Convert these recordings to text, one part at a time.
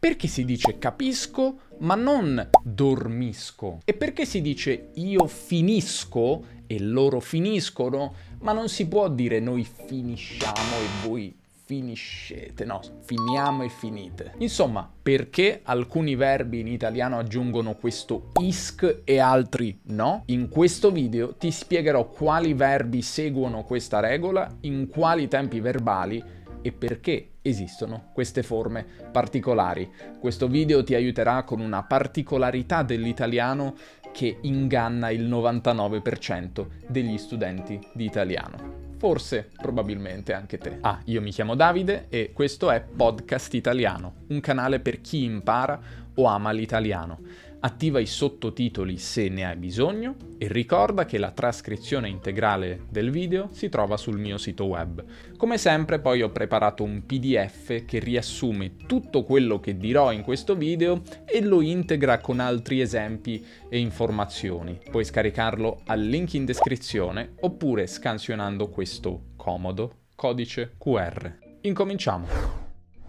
Perché si dice capisco ma non dormisco? E perché si dice io finisco e loro finiscono, ma non si può dire noi finisciamo e voi finiscete, no, finiamo e finite. Insomma, perché alcuni verbi in italiano aggiungono questo isk e altri no? In questo video ti spiegherò quali verbi seguono questa regola, in quali tempi verbali e perché esistono queste forme particolari. Questo video ti aiuterà con una particolarità dell'italiano che inganna il 99% degli studenti di italiano. Forse, probabilmente anche te. Io mi chiamo Davide e questo è Podcast Italiano, un canale per chi impara o ama l'italiano. Attiva i sottotitoli se ne hai bisogno e ricorda che la trascrizione integrale del video si trova sul mio sito web. Come sempre poi ho preparato un PDF che riassume tutto quello che dirò in questo video e lo integra con altri esempi e informazioni. Puoi scaricarlo al link in descrizione oppure scansionando questo comodo codice QR. Incominciamo!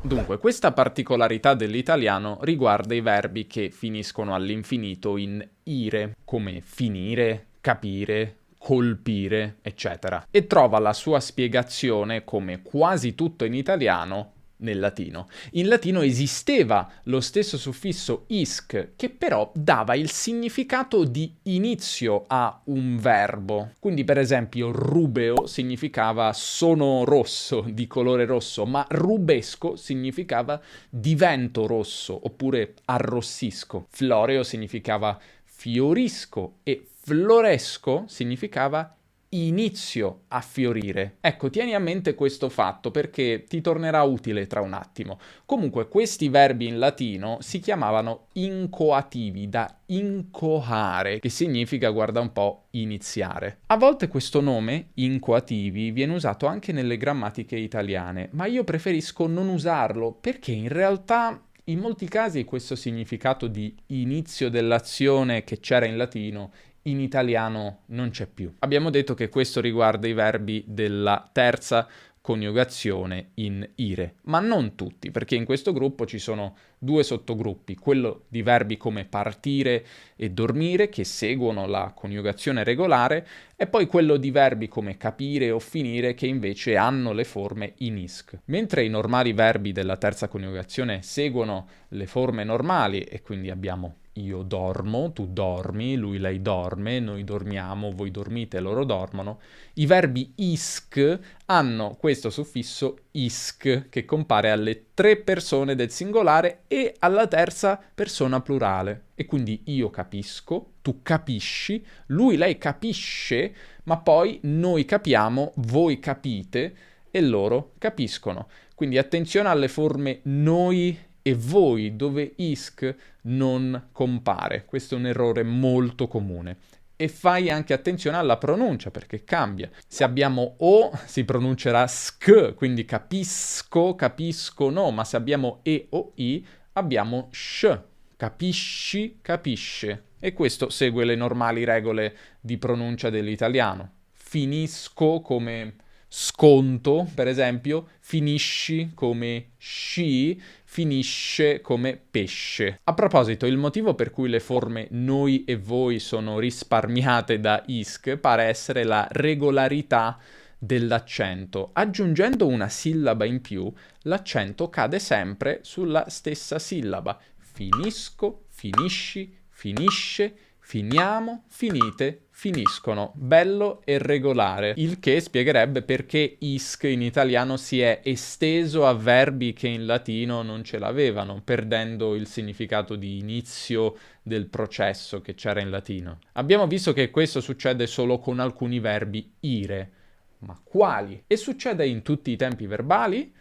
Dunque, questa particolarità dell'italiano riguarda i verbi che finiscono all'infinito in ire, come finire, capire, colpire, eccetera, e trova la sua spiegazione, come quasi tutto in italiano, nel latino. In latino esisteva lo stesso suffisso isc, che però dava il significato di inizio a un verbo. Quindi, per esempio, rubeo significava sono rosso, di colore rosso, ma rubesco significava divento rosso, oppure arrossisco. Floreo significava fiorisco e floresco significava inizio a fiorire. Ecco, tieni a mente questo fatto perché ti tornerà utile tra un attimo. Comunque, questi verbi in latino si chiamavano incoativi, da incoare, che significa, guarda un po', iniziare. A volte questo nome, incoativi, viene usato anche nelle grammatiche italiane, ma io preferisco non usarlo perché in realtà in molti casi questo significato di inizio dell'azione che c'era in latino in italiano non c'è più. Abbiamo detto che questo riguarda i verbi della terza coniugazione in ire, ma non tutti, perché in questo gruppo ci sono due sottogruppi, quello di verbi come partire e dormire che seguono la coniugazione regolare e poi quello di verbi come capire o finire che invece hanno le forme in isc. Mentre i normali verbi della terza coniugazione seguono le forme normali e quindi abbiamo io dormo, tu dormi, lui, lei dorme, noi dormiamo, voi dormite, loro dormono. I verbi isc hanno questo suffisso isc che compare alle tre persone del singolare e alla terza persona plurale. E quindi io capisco, tu capisci, lui, lei capisce, ma poi noi capiamo, voi capite e loro capiscono. Quindi attenzione alle forme noi e voi, dove isc non compare. Questo è un errore molto comune. E fai anche attenzione alla pronuncia, perché cambia. Se abbiamo o, si pronuncerà sk, quindi capisco, capiscono, ma se abbiamo e o i, abbiamo sh, capisci, capisce. E questo segue le normali regole di pronuncia dell'italiano. Finisco come sconto, per esempio, finisci come sci, finisce come pesce. A proposito, il motivo per cui le forme noi e voi sono risparmiate da isc pare essere la regolarità dell'accento. Aggiungendo una sillaba in più, l'accento cade sempre sulla stessa sillaba. Finisco, finisci, finisce, finiamo, finite, finiscono. Bello e regolare, il che spiegherebbe perché isc in italiano si è esteso a verbi che in latino non ce l'avevano, perdendo il significato di inizio del processo che c'era in latino. Abbiamo visto che questo succede solo con alcuni verbi ire, ma quali? E succede in tutti i tempi verbali?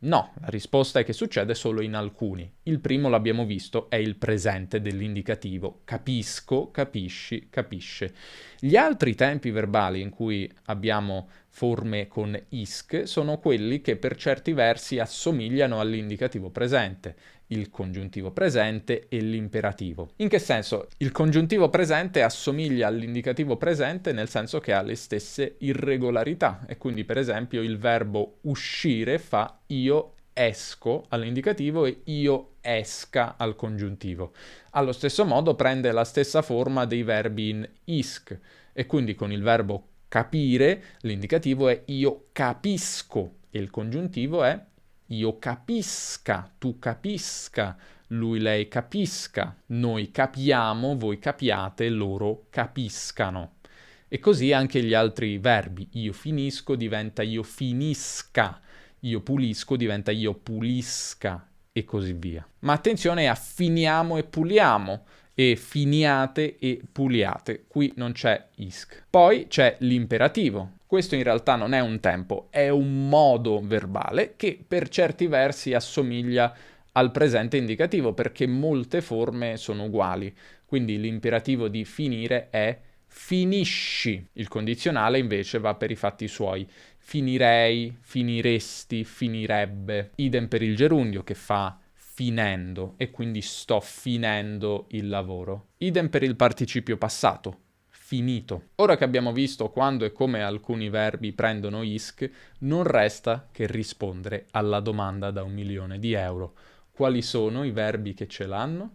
No, la risposta è che succede solo in alcuni. Il primo, l'abbiamo visto, è il presente dell'indicativo. Capisco, capisci, capisce. Gli altri tempi verbali in cui abbiamo forme con isc sono quelli che per certi versi assomigliano all'indicativo presente, il congiuntivo presente e l'imperativo. In che senso? Il congiuntivo presente assomiglia all'indicativo presente nel senso che ha le stesse irregolarità e quindi per esempio il verbo uscire fa io esco all'indicativo e io esca al congiuntivo. Allo stesso modo prende la stessa forma dei verbi in isc e quindi con il verbo capire l'indicativo è io capisco e il congiuntivo è io capisca, tu capisca, lui, lei capisca, noi capiamo, voi capiate, loro capiscano. E così anche gli altri verbi. Io finisco diventa io finisca, io pulisco diventa io pulisca e così via. Ma attenzione a finiamo e puliamo e finiate e puliate. Qui non c'è isc. Poi c'è l'imperativo. Questo in realtà non è un tempo, è un modo verbale che per certi versi assomiglia al presente indicativo perché molte forme sono uguali. Quindi l'imperativo di finire è finisci. Il condizionale invece va per i fatti suoi. Finirei, finiresti, finirebbe. Idem per il gerundio che fa finendo e quindi sto finendo il lavoro. Idem per il participio passato. Finito. Ora che abbiamo visto quando e come alcuni verbi prendono isc, non resta che rispondere alla domanda da 1.000.000 di euro. Quali sono i verbi che ce l'hanno?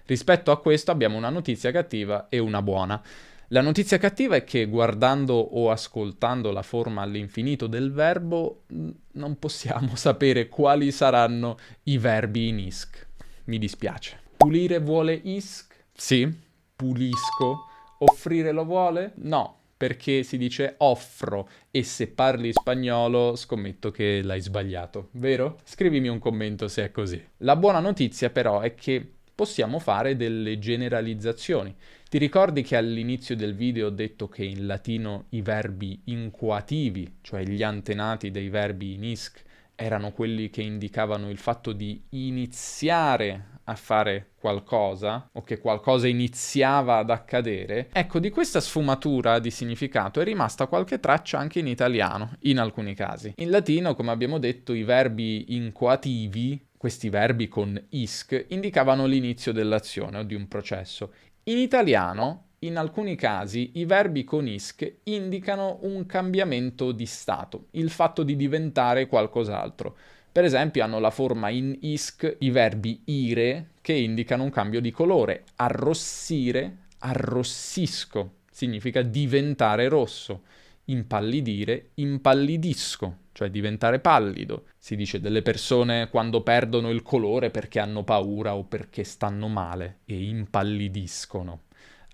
Rispetto a questo abbiamo una notizia cattiva e una buona. La notizia cattiva è che guardando o ascoltando la forma all'infinito del verbo non possiamo sapere quali saranno i verbi in isc. Mi dispiace. Pulire vuole isc? Sì. Pulisco. Offrire lo vuole? No, perché si dice offro e se parli spagnolo scommetto che l'hai sbagliato, vero? Scrivimi un commento se è così. La buona notizia però è che possiamo fare delle generalizzazioni. Ti ricordi che all'inizio del video ho detto che in latino i verbi incoativi, cioè gli antenati dei verbi in isc, erano quelli che indicavano il fatto di iniziare a fare qualcosa o che qualcosa iniziava ad accadere? Ecco, di questa sfumatura di significato è rimasta qualche traccia anche in italiano, in alcuni casi. In latino, come abbiamo detto, i verbi incoativi, questi verbi con isc, indicavano l'inizio dell'azione o di un processo. In italiano, in alcuni casi, i verbi con isc indicano un cambiamento di stato, il fatto di diventare qualcos'altro. Per esempio hanno la forma in isc i verbi ire che indicano un cambio di colore. Arrossire, arrossisco, significa diventare rosso. Impallidire, impallidisco, cioè diventare pallido. Si dice delle persone quando perdono il colore perché hanno paura o perché stanno male e impallidiscono.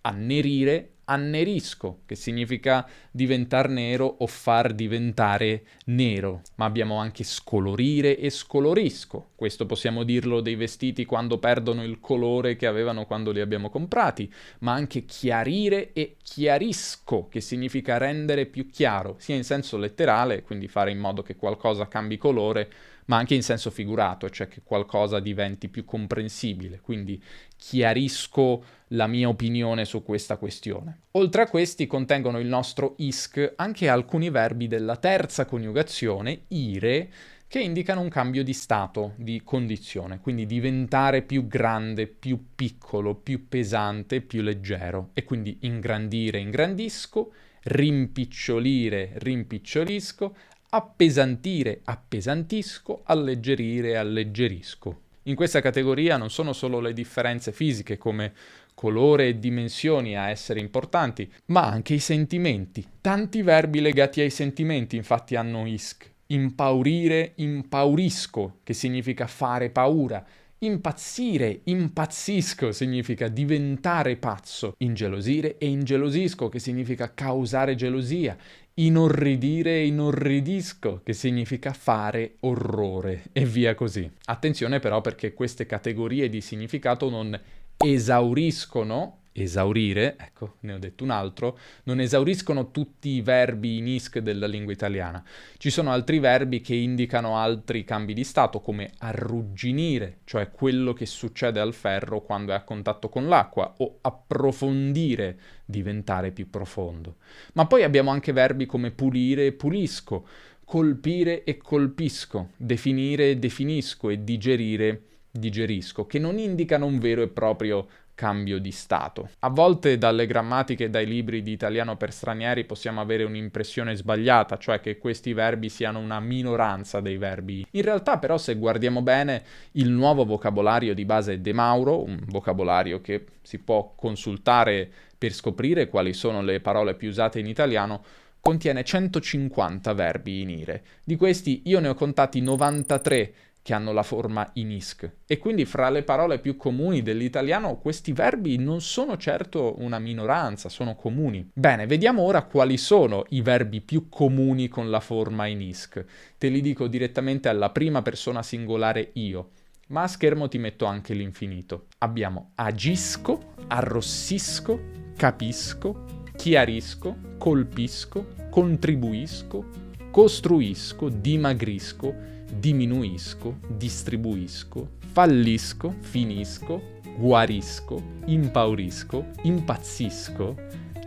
Annerire, annerisco, che significa diventare nero o far diventare nero. Ma abbiamo anche scolorire e scolorisco. Questo possiamo dirlo dei vestiti quando perdono il colore che avevano quando li abbiamo comprati, ma anche chiarire e chiarisco, che significa rendere più chiaro, sia in senso letterale, quindi fare in modo che qualcosa cambi colore, ma anche in senso figurato, cioè che qualcosa diventi più comprensibile. Quindi chiarisco la mia opinione su questa questione. Oltre a questi contengono il nostro isc anche alcuni verbi della terza coniugazione, ire, che indicano un cambio di stato, di condizione, quindi diventare più grande, più piccolo, più pesante, più leggero. E quindi ingrandire, ingrandisco, rimpicciolire, rimpicciolisco, appesantire, appesantisco, alleggerire, alleggerisco. In questa categoria non sono solo le differenze fisiche come colore e dimensioni a essere importanti, ma anche i sentimenti. Tanti verbi legati ai sentimenti infatti hanno isc. Impaurire, impaurisco, che significa fare paura. Impazzire, impazzisco, significa diventare pazzo. Ingelosire e ingelosisco, che significa causare gelosia. Inorridire, inorridisco, che significa fare orrore, e via così. Attenzione però perché queste categorie di significato non esauriscono, esaurire, ecco, ne ho detto un altro, non esauriscono tutti i verbi in isc della lingua italiana. Ci sono altri verbi che indicano altri cambi di stato, come arrugginire, cioè quello che succede al ferro quando è a contatto con l'acqua, o approfondire, diventare più profondo. Ma poi abbiamo anche verbi come pulire e pulisco, colpire e colpisco, definire e definisco e digerire, digerisco, che non indicano un vero e proprio cambio di stato. A volte dalle grammatiche e dai libri di italiano per stranieri possiamo avere un'impressione sbagliata, cioè che questi verbi siano una minoranza dei verbi. In realtà però se guardiamo bene il nuovo vocabolario di base De Mauro, un vocabolario che si può consultare per scoprire quali sono le parole più usate in italiano, contiene 150 verbi in ire. Di questi io ne ho contati 93 che hanno la forma in isk. E quindi fra le parole più comuni dell'italiano questi verbi non sono certo una minoranza, sono comuni. Bene, vediamo ora quali sono i verbi più comuni con la forma in isk. Te li dico direttamente alla prima persona singolare io, ma a schermo ti metto anche l'infinito. Abbiamo agisco, arrossisco, capisco, chiarisco, colpisco, contribuisco, costruisco, dimagrisco, diminuisco, distribuisco, fallisco, finisco, guarisco, impaurisco, impazzisco,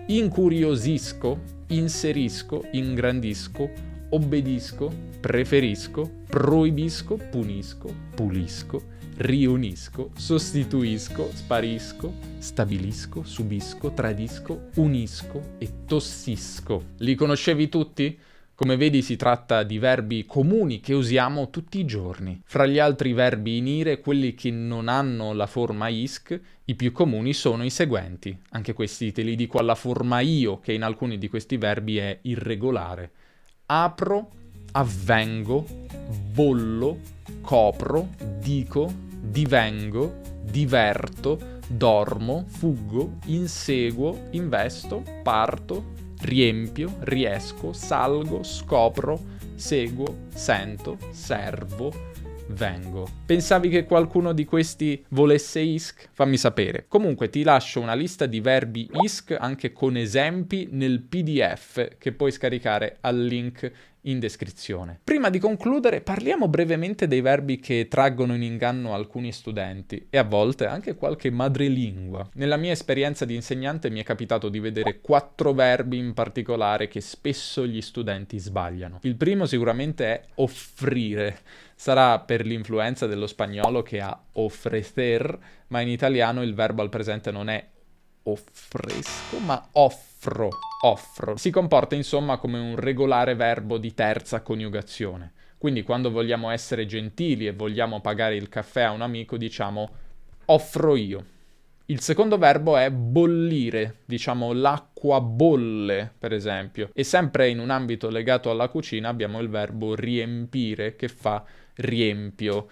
incuriosisco, inserisco, ingrandisco, obbedisco, preferisco, proibisco, punisco, pulisco, riunisco, sostituisco, sparisco, stabilisco, subisco, tradisco, unisco e tossisco. Li conoscevi tutti? Come vedi si tratta di verbi comuni che usiamo tutti i giorni. Fra gli altri verbi in ire, quelli che non hanno la forma isk, i più comuni sono i seguenti. Anche questi te li dico alla forma io, che in alcuni di questi verbi è irregolare. Apro, avvengo, bollo, copro, dico, divengo, diverto, dormo, fuggo, inseguo, investo, parto, riempio, riesco, salgo, scopro, seguo, sento, servo, vengo. Pensavi che qualcuno di questi volesse isk? Fammi sapere. Comunque ti lascio una lista di verbi isk anche con esempi nel PDF che puoi scaricare al link in descrizione. Prima di concludere parliamo brevemente dei verbi che traggono in inganno alcuni studenti e a volte anche qualche madrelingua. Nella mia esperienza di insegnante mi è capitato di vedere 4 verbi in particolare che spesso gli studenti sbagliano. Il primo sicuramente è offrire. Sarà per l'influenza dello spagnolo che ha ofrecer, ma in italiano il verbo al presente non è offresco, ma offro. Si comporta insomma come un regolare verbo di terza coniugazione. Quindi quando vogliamo essere gentili e vogliamo pagare il caffè a un amico diciamo offro io. Il secondo verbo è bollire, diciamo l'acqua bolle per esempio. E sempre in un ambito legato alla cucina abbiamo il verbo riempire che fa riempio.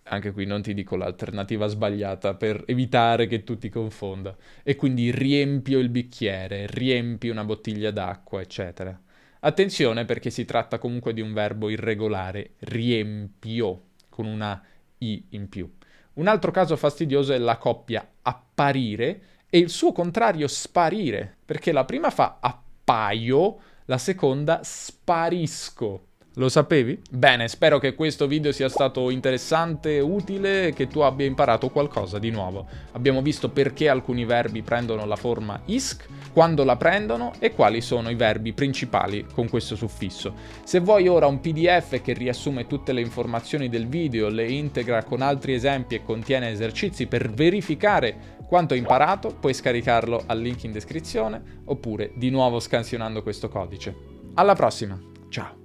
Anche qui non ti dico l'alternativa sbagliata per evitare che tu ti confonda. E quindi riempio il bicchiere, riempi una bottiglia d'acqua, eccetera. Attenzione perché si tratta comunque di un verbo irregolare, riempio, con una i in più. Un altro caso fastidioso è la coppia apparire e il suo contrario sparire, perché la prima fa appaio, la seconda sparisco. Lo sapevi? Bene, spero che questo video sia stato interessante, utile e che tu abbia imparato qualcosa di nuovo. Abbiamo visto perché alcuni verbi prendono la forma isk, quando la prendono e quali sono i verbi principali con questo suffisso. Se vuoi ora un PDF che riassume tutte le informazioni del video, le integra con altri esempi e contiene esercizi per verificare quanto hai imparato, puoi scaricarlo al link in descrizione oppure di nuovo scansionando questo codice. Alla prossima, ciao!